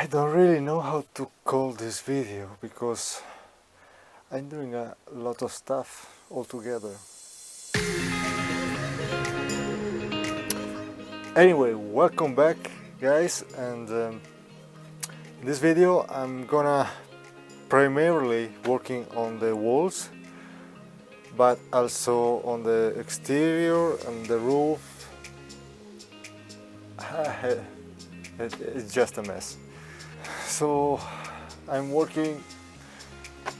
I don't really know how to call this video because I'm doing a lot of stuff all together. Anyway, welcome back guys, and in this video I'm gonna primarily working on the walls, but also on the exterior and the roof. It's just a mess. So I'm working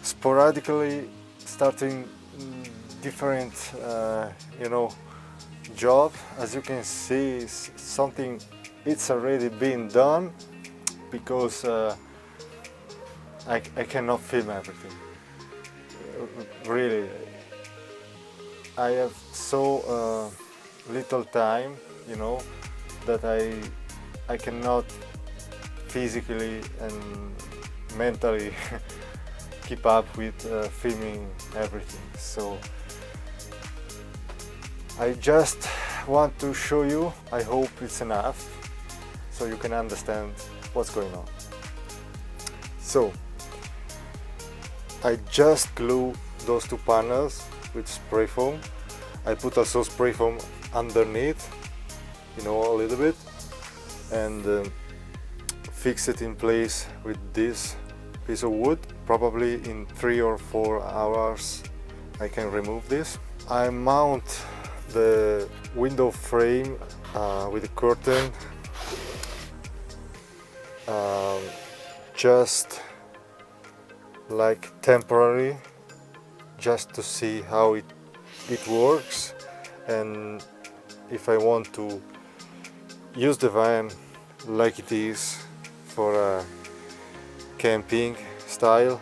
sporadically, starting different job. As you can see, it's already been done because I cannot film everything. Really, I have so little time, that I cannot physically and mentally keep up with filming everything. So I just want to show you. I hope it's enough so you can understand what's going on. So I just glue those two panels with spray foam. I put also spray foam underneath, a little bit, and fix it in place with this piece of wood. Probably in 3 or 4 hours I can remove this. I mount the window frame with a curtain, just like temporary, just to see how it works, and if I want to use the van like it is for a camping style,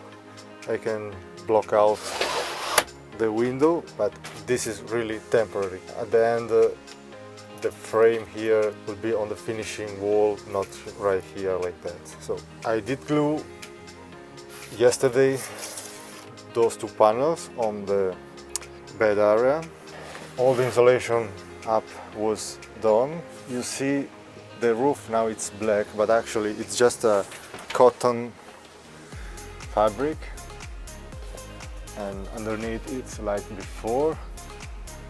I can block out the window, but this is really temporary. At the end, the frame here will be on the finishing wall, not right here like that. So I did glue yesterday those two panels on the bed area. All the insulation up was done. You see the roof now, it's black, but actually it's just a cotton fabric, and underneath it's like before.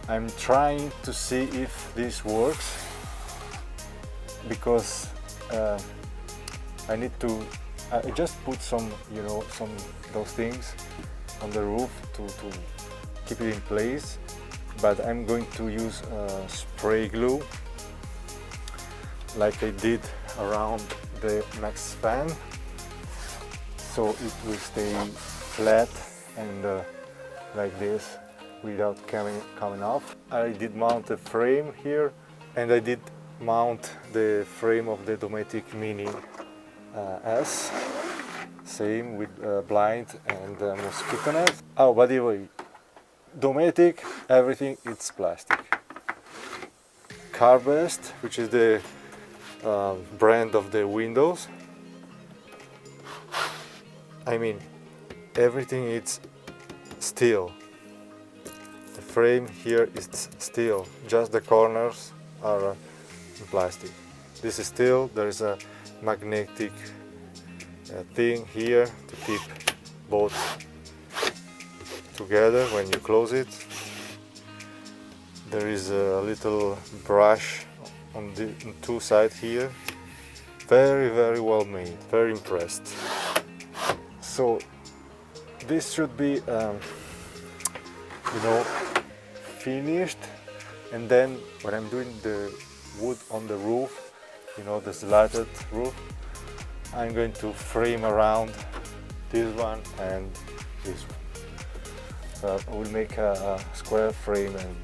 I'm trying to see if this works, because I just put some those things on the roof to keep it in place, but I'm going to use spray glue like I did around the next fan, so it will stay flat and like this without coming off. I did mount the frame here, and I did mount the frame of the Dometic Mini S, same with blind and mosquito net. Oh, by the way, Dometic, everything it's plastic. Carbest, which is the brand of the windows, I mean, everything is steel. The frame here is steel, just the corners are plastic. This is steel. There is a magnetic thing here to keep both together when you close it. There is a little brush on the two sides here. Very, very well made. Very impressed. So this should be finished, and then when I'm doing the wood on the roof, the slatted roof, I'm going to frame around this one and this one. So I will make a square frame and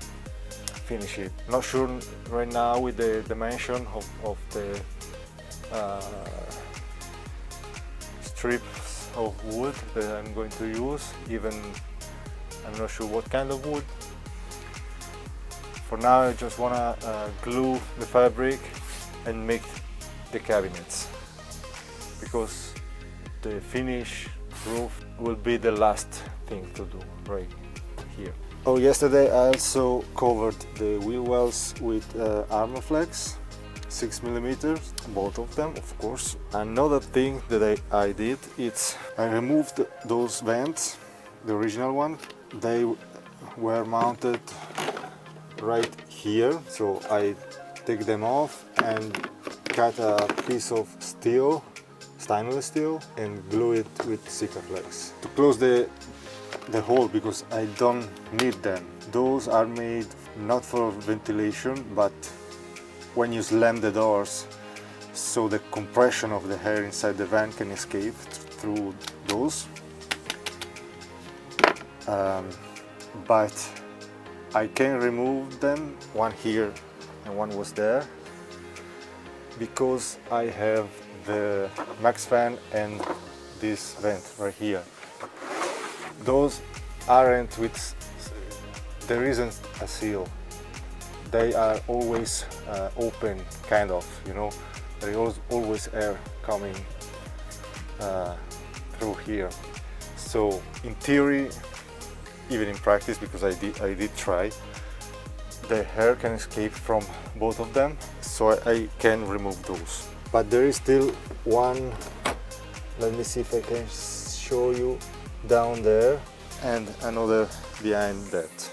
finish it. Not sure right now with the dimension of the strips of wood that I'm going to use. Even I'm not sure what kind of wood. For now I just want to glue the fabric and make the cabinets, because the finish roof will be the last thing to do right here. Oh, yesterday I also covered the wheel wells with Armorflex. 6 millimeters, both of them, of course. Another thing that I did, it's I removed those vents, the original one. They were mounted right here, so I take them off and cut a piece of steel, stainless steel, and glue it with Sikaflex to close the hole, because I don't need them. Those are made not for ventilation, but when you slam the doors, so the compression of the air inside the van can escape through those. But I can remove them, one here and one was there, because I have the max fan and this vent right here. Those aren't with, there isn't a seal. They are always open, kind of, you know. There is always air coming through here. So in theory, even in practice, because I did try, the air can escape from both of them, so I can remove those. But there is still one, let me see if I can show you, down there, and another behind that.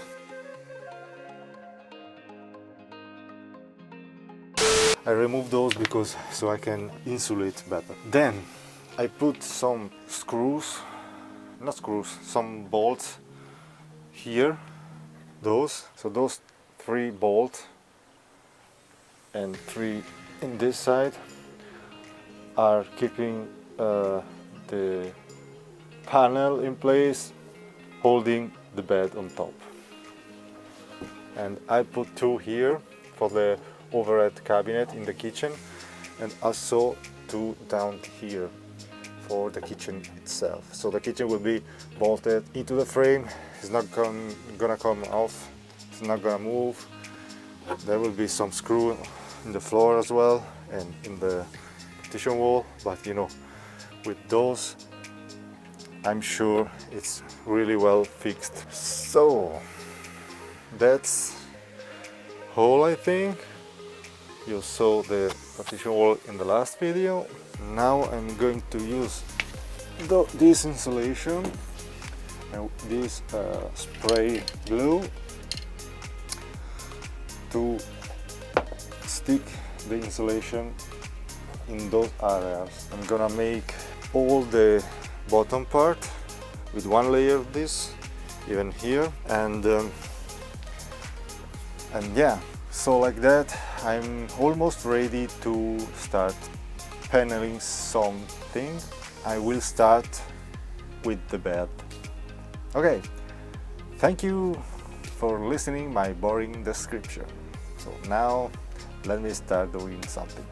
I removed those because so I can insulate better. Then I put some screws, not screws, some bolts here, those. So those 3 bolts and 3 in this side are keeping the panel in place, holding the bed on top. And I put 2 here for the overhead cabinet in the kitchen, and also 2 down here for the kitchen itself. So the kitchen will be bolted into the frame. It's not gonna come off, it's not gonna move. There will be some screw in the floor as well and in the partition wall, but you know, with those I'm sure it's really well fixed. So that's all, I think. You saw the partition wall in the last video. Now I'm going to use this insulation and this spray glue to stick the insulation in those areas. I'm gonna make all the bottom part with 1 layer of this, even here, and yeah. So like that, I'm almost ready to start paneling something. I will start with the bed. Okay, thank you for listening my boring description. So now let me start doing something.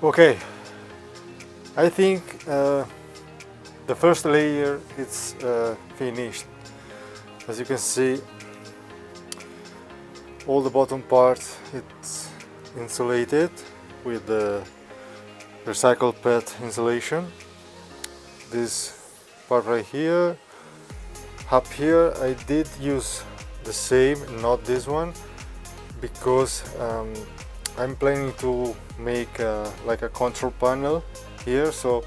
Okay, I think the first layer is finished. As you can see, all the bottom part it's insulated with the recycled PET insulation. This part right here, up here, I did use the same, not this one, because I'm planning to make like a control panel here, so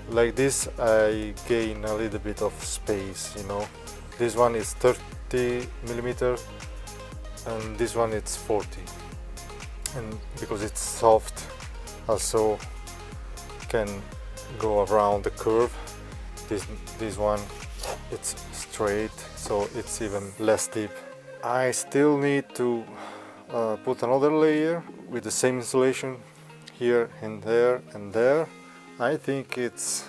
like this I gain a little bit of space, you know. This one is 30 millimeter and this one it's 40, and because it's soft also can go around the curve. This one it's straight, so it's even less deep. I still need to put another layer with the same insulation here and there and there. I think it's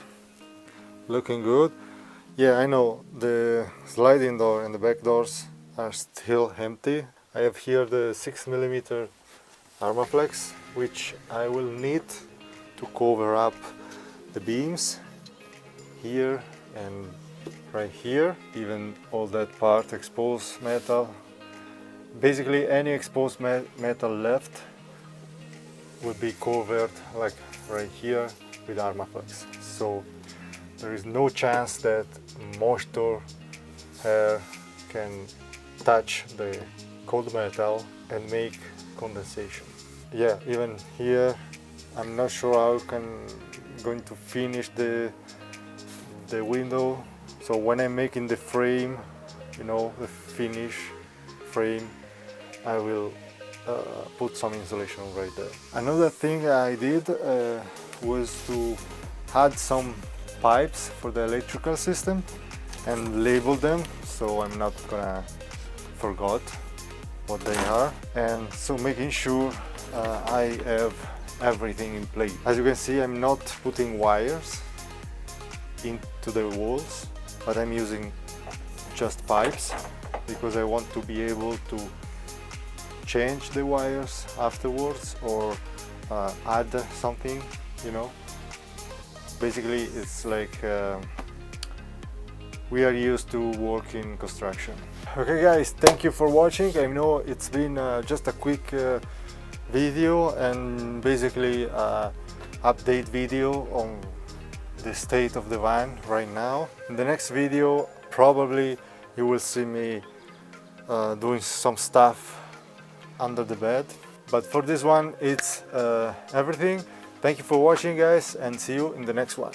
looking good. Yeah, I know the sliding door and the back doors are still empty. I have here the 6 millimeter Armaflex, which I will need to cover up the beams here and right here, even all that part exposed metal. Basically any exposed metal left will be covered like right here with Armaflex. So there is no chance that moisture hair can touch the cold metal and make condensation. Yeah, even here I'm not sure how I'm going to finish the window. So when I'm making the frame, you know, the finish frame, I will put some insulation right there. Another thing I did was to add some pipes for the electrical system and label them, so I'm not gonna forget what they are, and so making sure I have everything in place. As you can see, I'm not putting wires into the walls, but I'm using just pipes because I want to be able to change the wires afterwards or add something, you know. Basically it's like we are used to work in construction. Okay guys, thank you for watching. I know it's been just a quick video and basically update video on the state of the van right now. In the next video probably you will see me doing some stuff under the bed, but for this one it's everything. Thank you for watching guys, and see you in the next one.